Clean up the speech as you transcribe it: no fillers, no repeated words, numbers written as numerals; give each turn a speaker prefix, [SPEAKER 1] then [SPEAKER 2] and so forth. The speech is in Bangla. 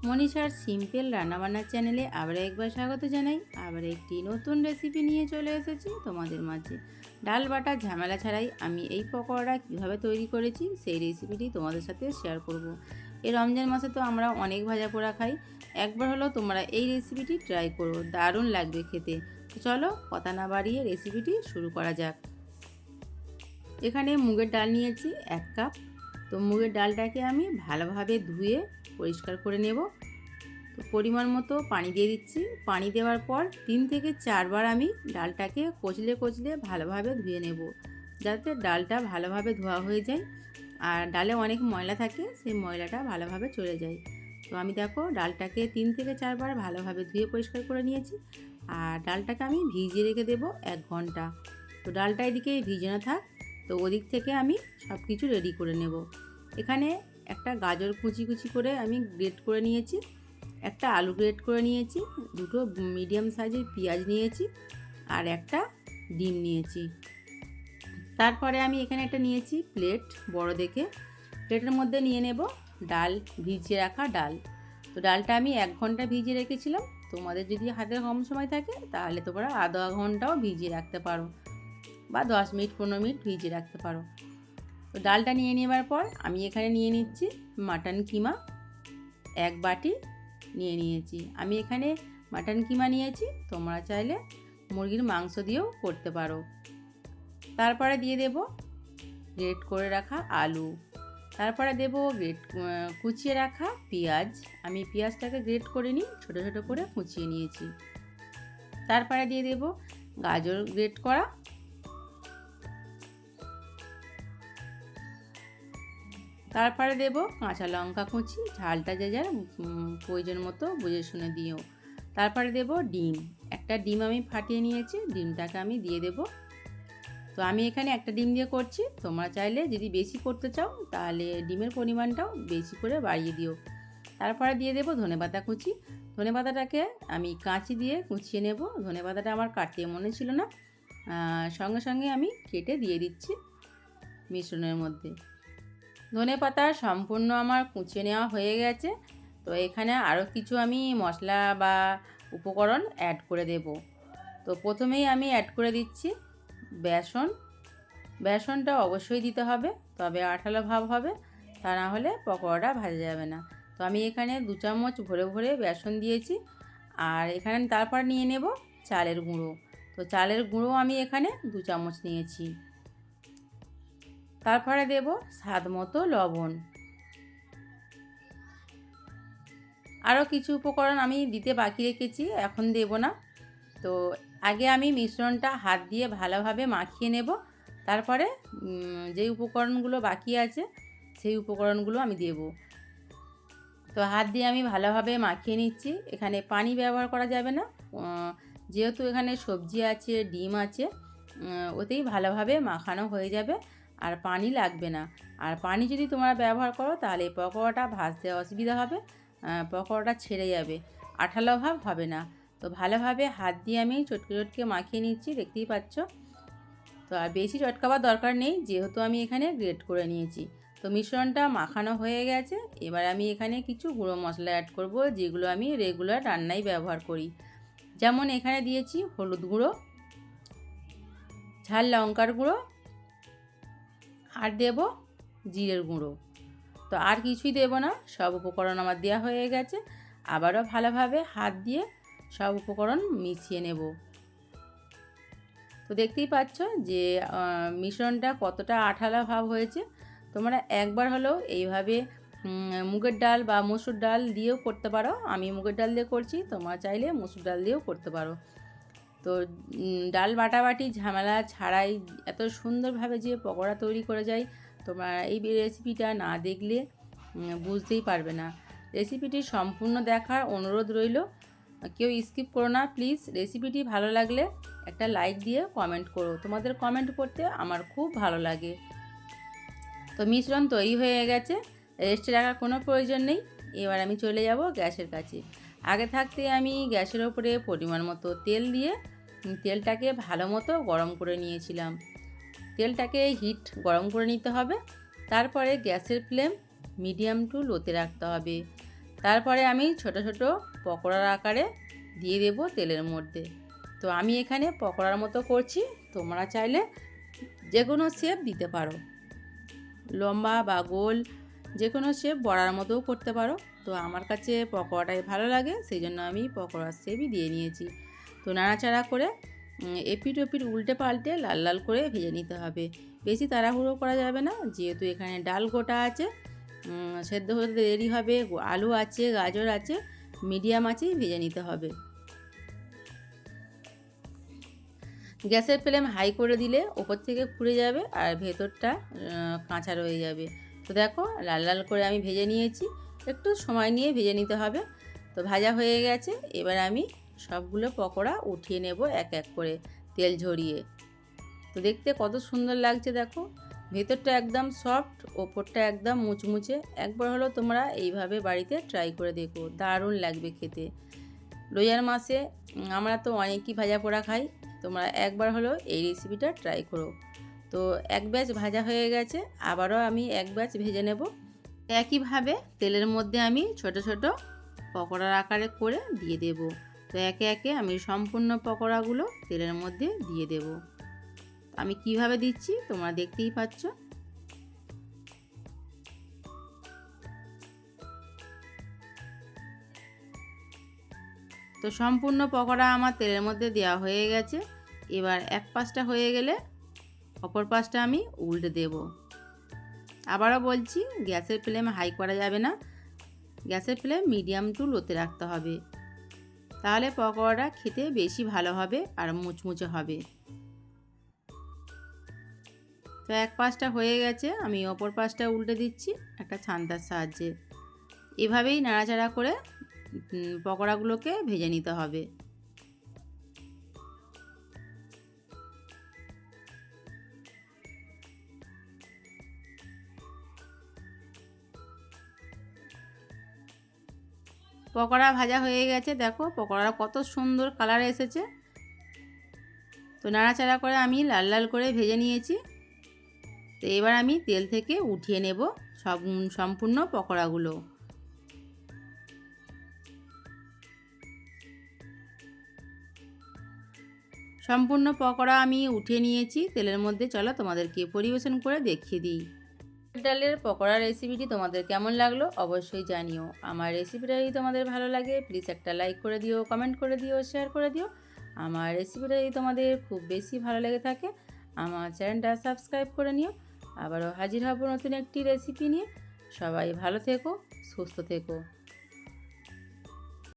[SPEAKER 1] মনীষার সিম্পল রান্নাবান্নার চ্যানেলে আবার একবার স্বাগত জানাই। আবার একটি নতুন রেসিপি নিয়ে চলে এসেছি তোমাদের মাঝে। ডাল বাটা ঝামেলা ছাড়াই আমি এই পকোড়া কীভাবে তৈরি করেছি সেই রেসিপিটি তোমাদের সাথে শেয়ার করব। এই রমজান মাসে তো আমরা অনেক ভাজা পোড়া খাই, একবার হলো তোমরা এই রেসিপিটি ট্রাই করো, দারুণ লাগবে খেতে। তো চলো কথা না বাড়িয়ে রেসিপিটি শুরু করা যাক। এখানে মুগের ডাল নিয়েছি 1 কাপ। তো মুগের ডালটাকে আমি ভালোভাবে ধুয়ে পরিষ্কার করে নেব। তো পরিমাণ মতো পানি দিয়ে দিচ্ছি। পানি দেওয়ার পর 3 থেকে 4 বার আমি ডালটাকে কচলে কচলে ভালোভাবে ধুয়ে নেব, যাতে ডালটা ভালোভাবে ধোয়া হয়ে যায় আর ডালে অনেক ময়লা থাকে, সেই ময়লাটা ভালোভাবে চলে যায়। তো আমি দেখো ডালটাকে 3 থেকে 4 বার ভালোভাবে ধুয়ে পরিষ্কার করে নিয়েছি। আর ডালটাকে আমি ভিজিয়ে রেখে দেবো 1 ঘন্টা। তো ডালটা এদিকে ভিজানো থাক, তো ওদিক থেকে আমি সব কিছু রেডি করে নেব। এখানে একটা গাজর কুচি কুচি করে আমি গ্রেট করে নিয়েছি, একটা আলু গ্রেট করে নিয়েছি, দুটো মিডিয়াম সাইজের পেঁয়াজ নিয়েছি আর একটা ডিম নিয়েছি। তারপরে আমি এখানে একটা নিয়েছি প্লেট, বড় দেখে। প্লেটের মধ্যে নিয়ে নেব ডাল, ভিজিয়ে রাখা ডাল। তো ডালটা আমি 1 ঘন্টা ভিজিয়ে রেখেছিলাম। তোমাদের যদি হাতে কম সময় থাকে তাহলে তোমরা আধা ঘন্টাও ভিজিয়ে রাখতে পারো বা 10 মিনিট 15 মিনিট ভিজিয়ে রাখতে পারো। তো ডালটা নিয়ে নেবার পর আমি এখানে নিয়ে নিচ্ছি মাটন কিমা, 1 বাটি নিয়ে নিয়েছি। আমি এখানে মাটন কিমা নিয়েছি, তোমরা চাইলে মুরগির মাংস দিয়েও করতে পারো। তারপরে দিয়ে দেব গ্রেট করে রাখা আলু, তারপরে দেব কুচিয়ে রাখা পেঁয়াজ। আমি পেঁয়াজটাকে গ্রেট করে নিই, ছোটো ছোটো করে কুচিয়ে নিয়েছি। তারপরে দিয়ে দেব গাজর গ্রেট করা, তারপরে দেব কাঁচা লঙ্কা কুচি, ঝালটা যে যার প্রয়োজন মতো বুঝে শুনে দিও। তারপরে দেব ডিম, একটা ডিম আমি ফাটিয়ে নিয়েছি, ডিমটাকে আমি দিয়ে দেব। তো আমি এখানে একটা ডিম দিয়ে করছি, তোমরা চাইলে যদি বেশি করতে চাও তাহলে ডিমের পরিমাণটাও বেশি করে বাড়িয়ে দিও। তারপরে দিয়ে দেব ধনেপাতা কুচি। ধনেপাতাটাকে আমি কাঁচি দিয়ে কুচিয়ে নেব, ধনেপাতাটা আমার কাটতে মনে ছিল না, সঙ্গে সঙ্গে আমি কেটে দিয়ে দিচ্ছি মিশ্রণের মধ্যে। ধনেপাতা সম্পূর্ণ আমার কুচিয়ে নেওয়া হয়ে গেছে। তো এখানে আরও কিছু আমি মশলা বা উপকরণ অ্যাড করে দেব। তো প্রথমেই আমি অ্যাড করে দিচ্ছি বেসন। বেসনটা অবশ্যই দিতে হবে, তবে আঠালো ভাব হবে, তা না হলে পকোড়াটা ভাজা যাবে না। তো আমি এখানে 2 চামচ ভরে ভরে বেসন দিয়েছি। আর এখানে তারপর নিয়ে নেব চালের গুঁড়ো। তো চালের গুঁড়ো আমি এখানে 2 চামচ নিয়েছি। তারপরে দেব স্বাদ মতো লবণ। আরও কিছু উপকরণ আমি দিতে বাকি রেখেছি, এখন দেব না। তো আগে আমি মিশ্রণটা হাত দিয়ে ভালোভাবে মাখিয়ে নেব, তারপরে যেই উপকরণগুলো বাকি আছে সেই উপকরণগুলো আমি দেব। তো হাত দিয়ে আমি ভালোভাবে মাখিয়ে নিচ্ছি। এখানে পানি ব্যবহার করা যাবে না, যেহেতু এখানে সবজি আছে, ডিম আছে, ওতেই ভালোভাবে মাখানো হয়ে যাবে আর পানি লাগবে না। আর পানি যদি তোমরা ব্যবহার করো তাহলে পকোড়াটা ভাজতে অসুবিধা হবে, পকোড়াটা ছেড়ে যাবে, আঠালো ভাব হবে না। তো ভালোভাবে হাত দিয়ে আমি চটকে চটকে মাখিয়ে নিচ্ছি, দেখতেই পাচ্ছ। তো আর বেশি চটকাবার দরকার নেই, যেহেতু আমি এখানে গ্রেট করে নিয়েছি। তো মিশ্রণটা মাখানো হয়ে গেছে। এবার আমি এখানে কিছু গুঁড়ো মশলা অ্যাড করব, যেগুলো আমি রেগুলার রান্নায় ব্যবহার করি। যেমন এখানে দিয়েছি হলুদ গুঁড়ো, ঝাল লঙ্কার গুঁড়ো আর দেব জিরের গুঁড়ো। তো আর কিছুই দেব না, সব উপকরণ আমার দেওয়া হয়ে গেছে। আবারও ভালোভাবে হাত দিয়ে সব উপকরণ মিশিয়ে নেব। তো দেখতেই পাচ্ছ যে মিশ্রণটা কতটা আঠালো ভাব হয়েছে। তোমরা একবার হলেও এইভাবে মুগের ডাল বা মসুর ডাল দিয়েও করতে পারো। আমি মুগের ডাল দিয়ে করছি, তোমরা চাইলে মসুর ডাল দিয়েও করতে পারো। তো ডাল বাটাবাটি ঝামেলা ছাড়াই এত সুন্দরভাবে যে পকোড়া তৈরি করে যায়, তোমরা এই রেসিপিটা না দেখলে বুঝতেই পারবে না। রেসিপিটি সম্পূর্ণ দেখার অনুরোধ রইল, কেউ স্কিপ করো না প্লিজ। রেসিপিটি ভালো লাগলে একটা লাইক দিয়ে কমেন্ট করো, তোমাদের কমেন্ট করতে আমার খুব ভালো লাগে। তো মিশ্রণ তৈরি হয়ে গেছে, রেস্টে রাখার কোনো প্রয়োজন নেই। এবার আমি চলে যাব গ্যাসের কাছে। আগে থাকতে আমি গ্যাসের ওপরে পরিমাণ মতো তেল দিয়ে তেলটাকে ভালো মতো গরম করে নিয়েছিলাম। তেলটাকে হিট গরম করে নিতে হবে, তারপরে গ্যাসের ফ্লেম মিডিয়াম টু লোতে রাখতে হবে। তারপরে আমি ছোট ছোট পকোড়ার আকারে দিয়ে দেব তেলের মধ্যে। তো আমি এখানে পকোড়ার মতো করছি, তোমরা চাইলে যে কোনো শেপ দিতে পারো, লম্বা বা গোল যে কোনো শেপ বড়ার মতোও করতে পারো। তো আমার কাছে পকোড়াটাই ভালো লাগে, সেই জন্য আমি পকোড়ার শেপই দিয়ে নিয়েছি। তো নাড়াচাড়া করে এপিট ওপিট উল্টে পাল্টে লাল লাল করে ভেজে নিতে হবে। বেশি তাড়াহুড়ো করা যাবে না, যেহেতু এখানে ডাল গোটা আছে, সেদ্ধ হতে দেরি হবে, আলু আছে, গাজর আছে, মিডিয়াম আছেই ভেজে নিতে হবে। গ্যাসের ফ্লেম হাই করে দিলে ওপর থেকে পুড়ে যাবে আর ভেতরটা কাঁচা রয়ে যাবে। তো দেখো লাল লাল করে আমি ভেজে নিয়েছি, একটু সময় নিয়ে ভেজে নিতে হবে। তো ভাজা হয়ে গেছে, এবার আমি সবগুলো পকোড়া উঠিয়ে নেব এক এক করে তেল ঝরিয়ে। তো দেখতে কত সুন্দর লাগছে দেখো, ভেতরটা একদম সফট, ওপরটা একদম মুচমুচে। একবার হলো তোমরা এইভাবে বাড়িতে ট্রাই করে দেখো, দারুণ লাগবে খেতে। রোজার মাসে আমরা তো অনেকই ভাজা পোড়া খাই, তোমরা একবার হলো এই রেসিপিটা ট্রাই করো। তো এক ব্যাচ ভাজা হয়ে গেছে, আবারও আমি এক ব্যাচ ভেজে নেব। একইভাবে তেলের মধ্যে আমি ছোট ছোট পকোড়ার আকারে করে দিয়ে দেব। তো একে একে আমি সম্পূর্ণ পকোড়াগুলো তেলের মধ্যে দিয়ে দেব। আমি কিভাবে দিচ্ছি তোমরা দেখতেই পাচ্ছ। তো সম্পূর্ণ পকোড়া আমার তেলের মধ্যে দেওয়া হয়ে গেছে। এবার এক পাশটা হয়ে গেলে অপর পাশটা আমি উল্টে দেব। আবারও বলছি, গ্যাসের ফ্লেম হাই করা যাবে না, গ্যাসের ফ্লেম মিডিয়াম টু লোতে রাখতে হবে, তাহলে পকোড়াটা খেতে বেশি ভালো হবে আর মুচমুচে হবে। তো এক পাশটা হয়ে গেছে, আমি অপর পাশটা উল্টে দিচ্ছি একটা ছান্তার সাহায্যে। এভাবেই নাড়াচাড়া করে পকোড়াগুলোকে ভেজে নিতে হবে। পকোড়া ভাজা হয়ে গেছে, দেখো পকোড়া কত সুন্দর কালার এসেছে। তো নাড়াচাড়া করে আমি লাল লাল করে ভেজে নিয়েছি। তো এবার আমি তেল থেকে উঠিয়ে নেব সম্পূর্ণ পকোড়াগুলো। সম্পূর্ণ পকোড়া আমি উঠিয়ে নিয়েছি তেলের মধ্যে। চলো তোমাদেরকে পরিবেশন করে দেখিয়ে দিই। ডালের পকোড়া রেসিপিটি তোমাদের কেমন লাগলো অবশ্যই জানিও। আমার রেসিপিটা যদি তোমাদের ভালো লাগে প্লিজ একটা লাইক করে দিও, কমেন্ট করে দিও, শেয়ার করে দিও। আমার রেসিপিটা যদি তোমাদের খুব বেশি ভালো লেগে থাকে আমার চ্যানেলটা সাবস্ক্রাইব করে নিও। আবারও হাজির হব নতুন একটি রেসিপি নিয়ে। সবাই ভালো থেকো, সুস্থ থেকো।